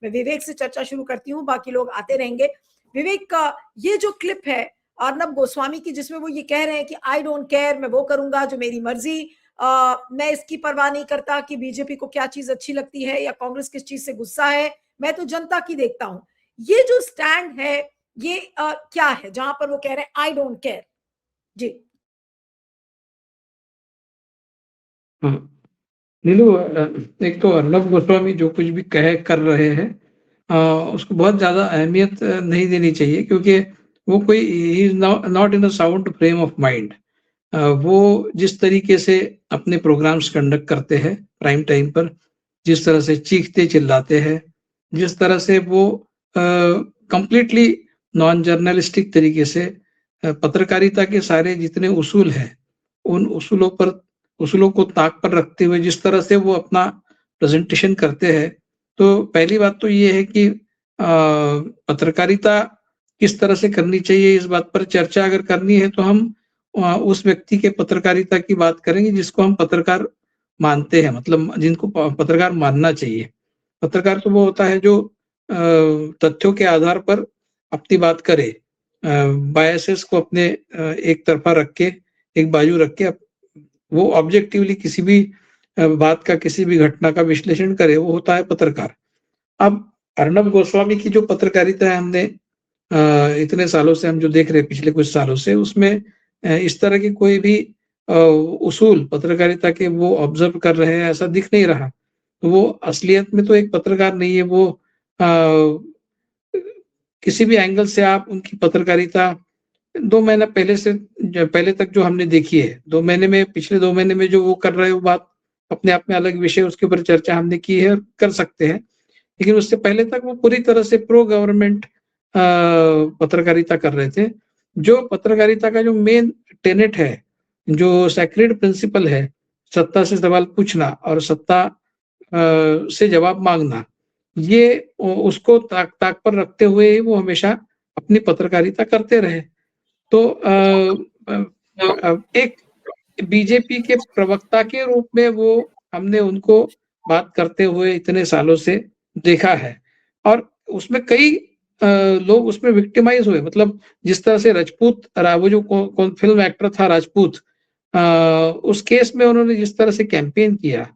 मैं विवेक से चर्चा शुरू करती हूँ, बाकी लोग आते रहेंगे। विवेक का ये जो क्लिप है अर्नब गोस्वामी की, जिसमें वो ये कह रहे हैं कि आई डोंट केयर, मैं वो करूंगा जो मेरी मर्जी, मैं इसकी परवाह नहीं करता कि बीजेपी को क्या चीज अच्छी लगती है या कांग्रेस किस चीज से गुस्सा है, मैं तो जनता की देखता हूं। ये जो स्टैंड है ये क्या है जहां पर वो कह रहे हैं आई डोंट केयर? जी हाँ नीलू, एक तो अर्नब गोस्वामी जो कुछ भी कह कर रहे हैं उसको बहुत ज्यादा अहमियत नहीं देनी चाहिए, क्योंकि वो कोई he is not in a sound frame of mind. वो जिस तरीके से अपने प्रोग्राम्स कंडक्ट करते हैं प्राइम टाइम पर, जिस तरह से चीखते चिल्लाते हैं, जिस तरह से वो कंप्लीटली नॉन जर्नलिस्टिक तरीके से पत्रकारिता के सारे जितने उसूल हैं उन उसूलों को ताक पर रखते हुए जिस तरह से वो अपना प्रेजेंटेशन करते हैं, तो पहली बात तो ये है कि पत्रकारिता किस तरह से करनी चाहिए, इस बात पर चर्चा अगर करनी है तो हम उस व्यक्ति के पत्रकारिता की बात करेंगे जिसको हम पत्रकार मानते हैं, मतलब जिनको पत्रकार मानना चाहिए। पत्रकार तो वो होता है जो तथ्यों के आधार पर अपनी बात करे, बायसेस को अपने एक तरफा रख के, एक बाजू रख के वो ऑब्जेक्टिवली किसी भी बात का, किसी भी घटना का विश्लेषण करे, वो होता है पत्रकार। अब अर्नब गोस्वामी की जो पत्रकारिता है, हमने इतने सालों से हम जो देख रहे हैं, पिछले कुछ सालों से, उसमें इस तरह की कोई भी उसूल पत्रकारिता के वो ऑब्जर्व कर रहे हैं ऐसा दिख नहीं रहा। तो वो असलियत में तो एक पत्रकार नहीं है, वो किसी भी एंगल से आप उनकी पत्रकारिता 2 महीना पहले तक जो हमने देखी है, 2 महीने में, पिछले 2 महीने में जो वो कर रहे हैं वो बात अपने आप में अलग विषय, उसके ऊपर चर्चा हमने की है और कर सकते हैं। लेकिन उससे पहले तक वो पूरी तरह से प्रो गवर्नमेंट पत्रकारिता कर रहे थे। जो पत्रकारिता का जो मेन टेनेट है, जो सैक्रेड प्रिंसिपल है, सत्ता से सवाल पूछना और सत्ता से जवाब मांगना, ये उसको ताक पर रखते हुए ही वो हमेशा अपनी पत्रकारिता करते रहे। तो एक बीजेपी के प्रवक्ता के रूप में वो हमने उनको बात करते हुए इतने सालों से देखा है, और उसमें कई लोग उसमें विक्टिमाइज हुए। मतलब जिस तरह से राजपूत, वो जो कौन फिल्म एक्टर था राजपूत, उस केस में उन्होंने जिस तरह से कैंपेन किया,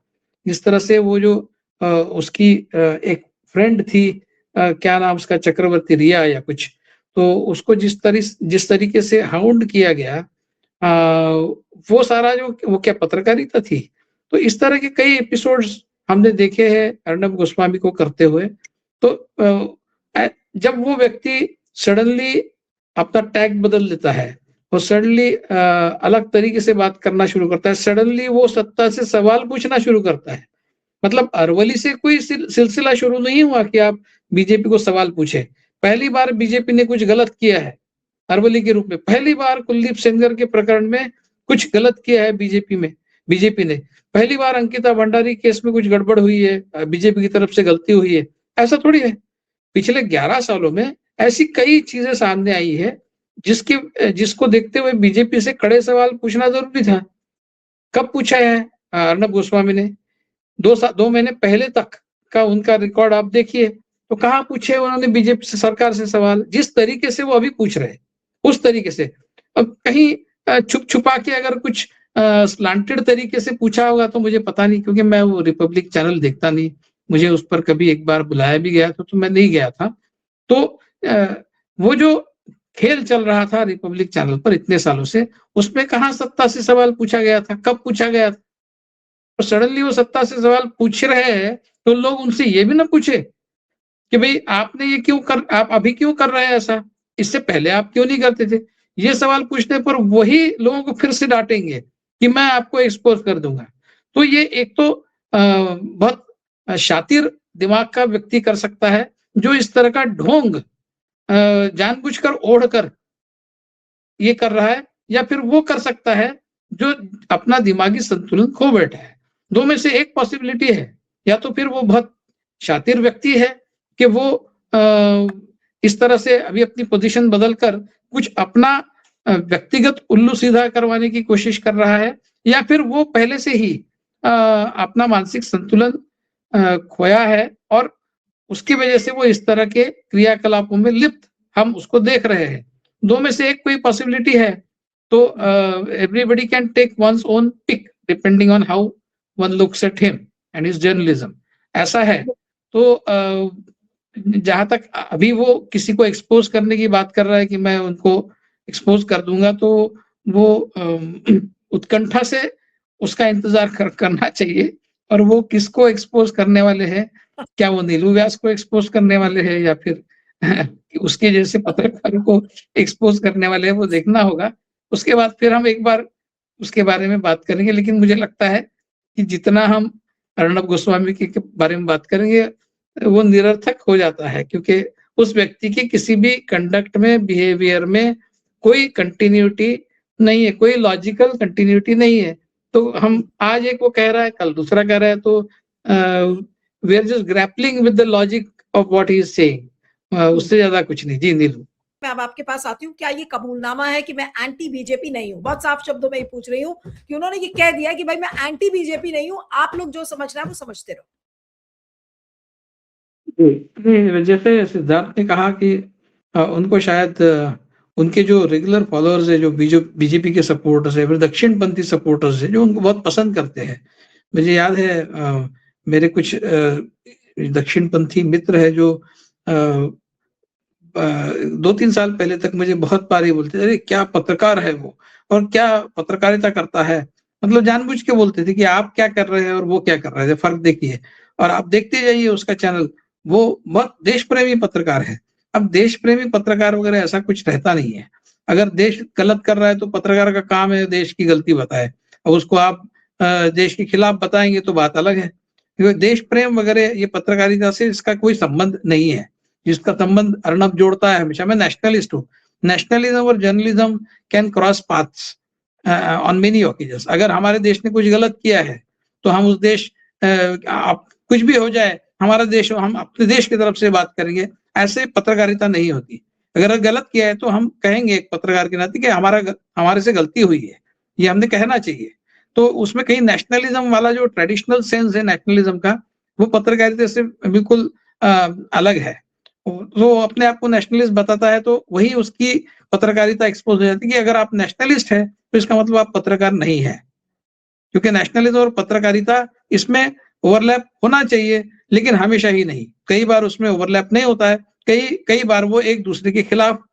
जिस तरह से वो जो उसकी एक फ्रेंड थी, क्या नाम उसका, चक्रवर्ती रिया या कुछ, तो उसको जिस तरीके से हाउंड किया गया, वो सारा जो वो क्या पत्रकारिता थी। तो इस तरह के कई एपिसोड्स हमने देखे हैं अर्नब गोस्वामी को करते हुए। तो जब वो व्यक्ति सडनली अपना टैग बदल देता है और सडनली अलग तरीके से बात करना शुरू करता है, सडनली वो सत्ता से सवाल पूछना शुरू करता है। मतलब अरवली से कोई सिलसिला शुरू नहीं हुआ कि आप बीजेपी को सवाल पूछे। पहली बार बीजेपी ने कुछ गलत किया है अरवली के रूप में, पहली बार कुलदीप सेंगर के प्रकरण में कुछ गलत किया है बीजेपी ने पहली बार अंकिता भंडारी केस में कुछ गड़बड़ हुई है, बीजेपी की तरफ से गलती हुई है, ऐसा थोड़ी है। पिछले 11 सालों में ऐसी कई चीजें सामने आई है जिसको देखते हुए बीजेपी से कड़े सवाल पूछना जरूरी था। कब पूछा है अर्नब गोस्वामी ने? 2 महीने पहले तक का उनका रिकॉर्ड आप देखिए, तो कहाँ पूछे उन्होंने बीजेपी से, सरकार से सवाल? जिस तरीके से वो अभी पूछ रहे उस तरीके से। अब कहीं छुप छुपा के अगर कुछ स्लांटेड तरीके से पूछा होगा तो मुझे पता नहीं, क्योंकि मैं वो रिपब्लिक चैनल देखता नहीं। मुझे उस पर कभी एक बार बुलाया भी गया था तो मैं नहीं गया था। तो वो जो खेल चल रहा था रिपब्लिक चैनल पर इतने सालों से, उसमें कहाँ सत्ता से सवाल पूछा गया था, कब पूछा गया था? तो सडनली वो सत्ता से सवाल पूछ रहे हैं तो लोग उनसे ये भी ना पूछे कि भाई आपने ये आप अभी क्यों कर रहे हैं ऐसा, इससे पहले आप क्यों नहीं करते थे? ये सवाल पूछने पर वही लोगों को फिर से डांटेंगे कि मैं आपको एक्सपोज कर दूंगा। तो ये एक तो बहुत शातिर दिमाग का व्यक्ति कर सकता है जो इस तरह का ढोंग जानबूझकर ओढ़कर ये कर रहा है, या फिर वो कर सकता है जो अपना दिमागी संतुलन खो बैठा है। दो में से एक पॉसिबिलिटी है, या तो फिर वो बहुत शातिर व्यक्ति है कि वो इस तरह से अभी अपनी पोजीशन बदलकर कुछ अपना व्यक्तिगत उल्लू सीधा करवाने की कोशिश कर रहा है, या फिर वो पहले से ही अपना मानसिक संतुलन खोया है और उसकी वजह से वो इस तरह के क्रियाकलापों में लिप्त हम उसको देख रहे हैं। दो में से एक कोई पॉसिबिलिटी है, तो everybody can take one's own pick depending on how one looks at him and his journalism. ऐसा है। तो जहां तक अभी वो किसी को एक्सपोज करने की बात कर रहा है कि मैं उनको एक्सपोज कर दूंगा, तो वो उत्कंठा से उसका इंतजार करना चाहिए। और वो किसको एक्सपोज करने वाले हैं, क्या वो नीलू व्यास को एक्सपोज करने वाले हैं या फिर उसके जैसे पत्रकारों को एक्सपोज करने वाले हैं, वो देखना होगा। उसके बाद फिर हम एक बार उसके बारे में बात करेंगे। लेकिन मुझे लगता है कि जितना हम अर्णब गोस्वामी के बारे में बात करेंगे वो निरर्थक हो जाता है, क्योंकि उस व्यक्ति की किसी भी कंडक्ट में, बिहेवियर में कोई कंटिन्यूटी नहीं है, कोई लॉजिकल कंटिन्यूटी नहीं है। तो हम आज एक वो कह रहा है, कल दूसरा कह रहा है, तो we are just grappling with the logic of what he is saying, उससे ज्यादा कुछ नहीं। जी नीलू, मैं अब आपके पास आती हूँ, क्या ये कबूलनामा है कि मैं एंटी बीजेपी नहीं हूँ? बहुत साफ शब्दों में ही पूछ रही हूँ कि उन्होंने ये कह दिया कि भाई मैं एंटी बीजेपी नहीं हूँ, आप लोग जो समझना है वो समझते रहो। जैसे सिद्धार्थ ने कहा कि उनको शायद उनके जो रेगुलर फॉलोअर्स है, जो बीजेपी के सपोर्टर्स है, दक्षिणपंथी सपोर्टर्स है, जो उनको बहुत पसंद करते हैं। मुझे याद है मेरे कुछ दक्षिणपंथी मित्र है जो 2-3 साल पहले तक मुझे बहुत बार ये बोलते थे, अरे क्या पत्रकार है वो, और क्या पत्रकारिता करता है। मतलब जानबूझ के बोलते थे कि आप क्या कर रहे हैं और वो क्या कर रहे थे, फर्क देखिए। और आप देखते जाइए उसका चैनल, वो बहुत देश प्रेमी पत्रकार है। अब देश प्रेमी पत्रकार वगैरह ऐसा कुछ रहता नहीं है। अगर देश गलत कर रहा है तो पत्रकार का काम है देश की गलती बताए, और उसको आप देश के खिलाफ बताएंगे तो बात अलग है। क्योंकि देश प्रेम वगैरह ये पत्रकारिता से इसका कोई संबंध नहीं है। जिसका संबंध अर्णब जोड़ता है हमेशा, मैं नेशनलिस्ट हूँ। नेशनलिज्म और journalism can cross paths on many occasions. अगर हमारे देश ने कुछ गलत किया है तो हम उस देश आप कुछ भी हो जाए, हमारा देश हो, हम अपने देश की तरफ से बात करेंगे। ऐसे पत्रकारिता नहीं होती। अगर गलत किया है तो हम कहेंगे एक पत्रकार के नाते कि हमारे से गलती हुई है, ये हमने कहना चाहिए। तो उसमें कहीं नेशनलिज्म वाला जो ट्रेडिशनल सेंस है नेशनलिज्म का, वो पत्रकारिता से बिल्कुल अलग है। वो अपने आप को नेशनलिस्ट बताता है तो वही उसकी पत्रकारिता एक्सपोज हो जाती है कि अगर आप नेशनलिस्ट है तो इसका मतलब आप पत्रकार नहीं है। क्योंकि नेशनलिज्म और पत्रकारिता इसमें ओवरलैप होना चाहिए, लेकिन हमेशा ही नहीं। कई बार उसमें ओवरलैप नहीं होता है, कई बार वो एक दूसरे के खिलाफ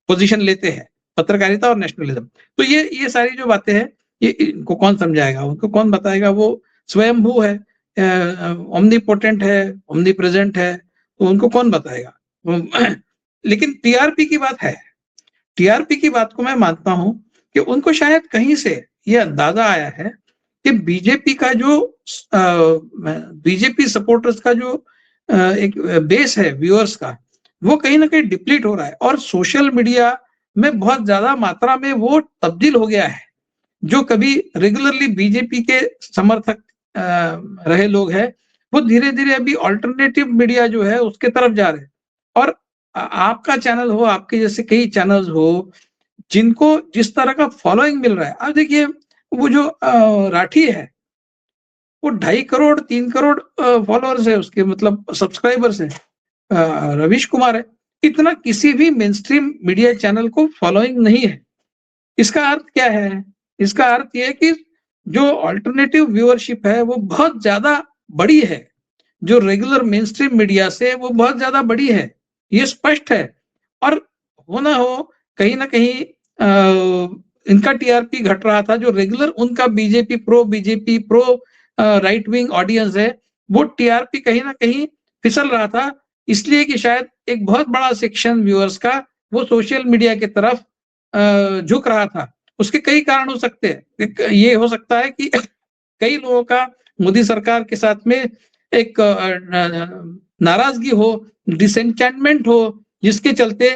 पोजीशन लेते हैं, पत्रकारिता और नेशनलिज्म। तो ये सारी जो बातें हैं, ये इनको कौन समझाएगा, उनको कौन बताएगा। वो स्वयंभू है, ओमनीपोटेंट है, ओमनीप्रेजेंट है, तो उनको कौन बताएगा। लेकिन टीआरपी की बात है, टीआरपी की बात को मैं मानता हूं कि उनको शायद कहीं से ये अंदाजा आया है कि बीजेपी का जो बीजेपी सपोर्टर्स का जो एक बेस है व्यूअर्स का, वो कहीं ना कहीं डिप्लीट हो रहा है। और सोशल मीडिया में बहुत ज्यादा मात्रा में वो तब्दील हो गया है। जो कभी रेगुलरली बीजेपी के समर्थक रहे लोग हैं, वो धीरे धीरे अभी ऑल्टरनेटिव मीडिया जो है उसके तरफ जा रहे हैं। और आपका चैनल हो, आपके जैसे कई चैनल्स हो, जिनको जिस तरह का फॉलोइंग मिल रहा है। अब देखिए वो जो राठी है, वो 2.5 करोड़ 3 करोड़ फॉलोअर्स है उसके, मतलब सब्सक्राइबर्स है। रवीश कुमार है, इतना किसी भी मेन स्ट्रीम मीडिया चैनल को फॉलोइंग नहीं है। इसका अर्थ क्या है? इसका अर्थ यह है कि जो अल्टरनेटिव व्यूअरशिप है वो बहुत ज्यादा बड़ी है, जो रेगुलर मेन स्ट्रीम मीडिया से वो बहुत ज्यादा बड़ी है, ये स्पष्ट है। और हो ना हो, कहीं ना कहीं इनका टीआरपी घट रहा था। जो रेगुलर उनका BJP pro right wing audience है, वो टीआरपी कहीं ना कहीं फिसल रहा था, इसलिए कि शायद एक बहुत बड़ा सेक्शन व्यूअर्स का वो सोशल मीडिया की तरफ झुक रहा था। उसके कई कारण हो सकते हैं। ये हो सकता है कि कई लोगों का मोदी सरकार के साथ में एक नाराजगी हो, डिसएंचेंटमेंट हो, जिसके चलते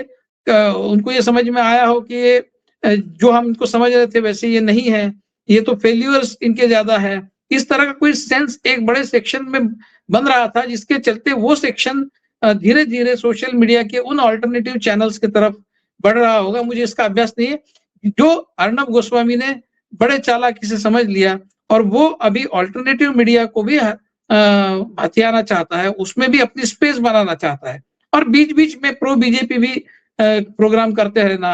उनको ये समझ में आया हो कि ये जो हम इनको समझ रहे थे वैसे ये नहीं है, ये तो फेल्यूर्स इनके ज्यादा है। इस तरह का कोई सेंस एक बड़े सेक्शन में बन रहा था, जिसके चलते वो सेक्शन धीरे धीरे सोशल मीडिया के उन ऑल्टरनेटिव चैनल्स की तरफ बढ़ रहा होगा। मुझे इसका अभ्यास नहीं है। जो अर्णब गोस्वामी ने बड़े चालाकी से समझ लिया, और वो अभी ऑल्टरनेटिव मीडिया को भी हथियाना चाहता है, उसमें भी अपनी स्पेस बनाना चाहता है और बीच-बीच में प्रो बीजेपी भी प्रोग्राम करते रहना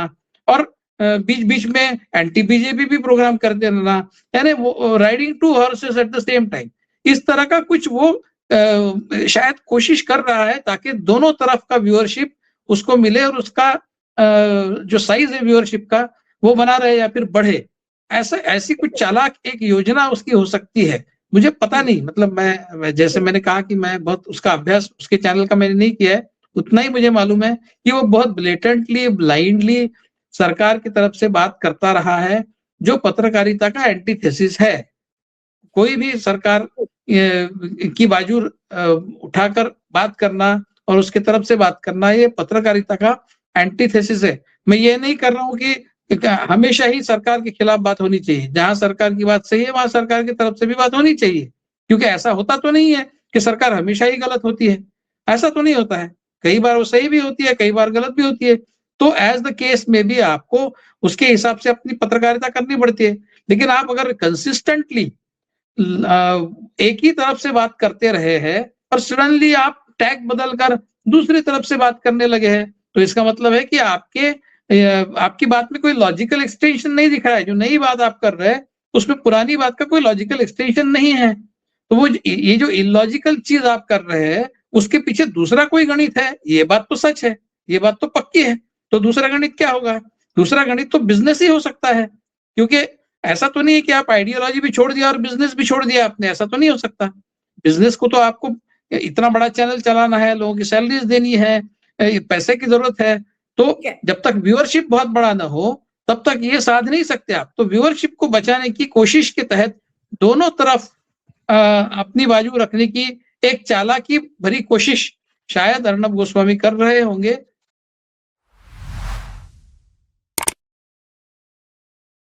और बीच-बीच में एंटी बीजेपी भी प्रोग्राम करते रहना, यानी वो riding two horses at the same time. इस तरह का कुछ वो शायद कोशिश कर रहा है ताकि दोनों तरफ का व्यूअरशिप उसको मिले और उसका जो साइज़ है व्यूअरशिप का वो बना रहे या फिर बढ़े। ऐसा ऐसी कुछ चालाक एक योजना उसकी हो सकती है। मुझे पता नहीं, मतलब मैं जैसे मैंने कहा कि मैं बहुत उसका अभ्यास उसके चैनल का मैंने नहीं किया है, उतना ही मुझे मालूम है कि वो बहुत ब्लेटेंटली, ब्लाइंडली सरकार की तरफ से बात करता रहा है, जो पत्रकारिता का एंटीथेसिस है। कोई भी सरकार की बाजू उठाकर बात करना और उसकी तरफ से बात करना, ये पत्रकारिता का एंटीथेसिस है। मैं ये नहीं कर रहा हूँ कि हमेशा ही सरकार के खिलाफ बात होनी चाहिए। जहाँ सरकार की बात सही है, वहाँ सरकार की तरफ से भी बात होनी चाहिए। क्योंकि ऐसा होता तो नहीं है कि सरकार हमेशा ही गलत होती है। ऐसा तो नहीं होता है। कई बार वो सही भी होती है, कई बार गलत भी होती है। तो एज़ द केस में भी आपको उसके हिसाब से अपनी पत्रकारिता करनी पड़ती है। लेकिन आप अगर कंसिस्टेंटली एक ही तरफ से बात करते रहे हैं और सडनली आप टैग बदलकर दूसरी तरफ से बात करने लगे हैं, तो इसका मतलब है कि आपकी बात में कोई लॉजिकल एक्सटेंशन नहीं दिख रहा है। जो नई बात आप कर रहे हैं, उसमें पुरानी बात का कोई लॉजिकल एक्सटेंशन नहीं है। तो वो ये जो इलॉजिकल चीज़ आप कर रहे हैं, उसके पीछे दूसरा कोई गणित है, ये बात तो सच है, ये बात तो पक्की है। तो दूसरा गणित क्या होगा? दूसरा गणित तो बिज़नेस ही हो सकता है, क्योंकि ऐसा तो नहीं है कि आप आइडियोलॉजी भी छोड़ दिया और बिज़नेस भी छोड़ दिया आपने, ऐसा तो नहीं हो सकता। बिज़नेस को तो आपको इतना बड़ा चैनल चलाना है, लोगों की सैलरीज़ देनी है, पैसे की ज़रूरत है। तो ठीक है। जब तक व्यूअरशिप बहुत बड़ा ना हो, तब तक ये साध नहीं सकते आप। तो व्यूअरशिप को बचाने की कोशिश के तहत दोनों तरफ अपनी बाजू रखने की एक चालाकी भरी कोशिश शायद अर्नब गोस्वामी कर रहे होंगे